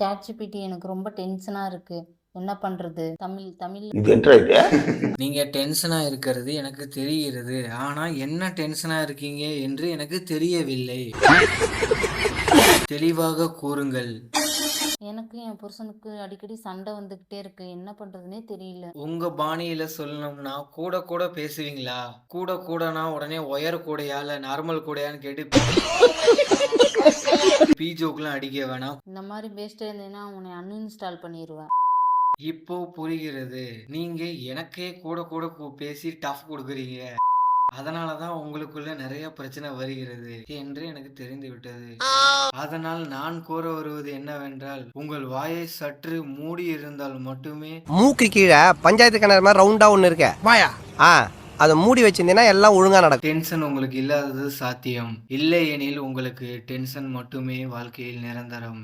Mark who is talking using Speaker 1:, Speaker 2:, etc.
Speaker 1: ChatGPT எனக்கு ரொம்ப டென்ஷனா இருக்கு. என்ன பண்றது? தமிழ் தமிழ்
Speaker 2: இது என்ன இது?
Speaker 3: நீங்க டென்ஷனா இருக்கிறது எனக்கு தெரிகிறது. ஆனா என்ன டென்ஷனா இருக்கீங்க என்று எனக்கு தெரியவில்லை. தெளிவாக கூறுங்கள்.
Speaker 1: எனக்கு என் புருஷனுக்கு அடிக்கடி சண்டை வந்துகிட்டே இருக்கு. என்ன பண்றதுன்னே தெரியல.
Speaker 3: உங்க பாணியில சொல்லணும்னா கூட கூட பேசுவீங்களா? கூட கூடனா உடனே ஒயர் கூடையா இல்ல நார்மல் கூடையான்னு கேட்டு பீ ஜோக்லாம் அடிக்க வேணாம்.
Speaker 1: இந்த மாதிரி பேசிட்டே இருந்தேன்னா உன்னை அன்இன்ஸ்டால் பண்ணிடுவேன்.
Speaker 3: இப்போ புரிகிறது. நீங்க எனக்கே கூட கூட பேசி டஃப் குடுக்குறீங்க. அதனால தான் உங்களுக்குள்ள நிறைய பிரச்சனை வருகிறது என்று எனக்கு தெரிந்து விட்டது. அதனால் நான் கூற வருவது என்னவென்றால், உங்கள் வாயை சற்று மூடி இருந்தால் மட்டுமே
Speaker 4: மூக்கு கீழே பஞ்சாயத்து கிணறு மாதிரி ரவுண்டா ஒண்ணு இருக்க வாயா அதை மூடி வச்சிருந்தீங்கன்னா எல்லாம் ஒழுங்கா நடக்கும்.
Speaker 3: டென்ஷன் உங்களுக்கு இல்லாதது சாத்தியம். இல்லை எனில் உங்களுக்கு டென்ஷன் மட்டுமே வாழ்க்கையில் நிரந்தரம்.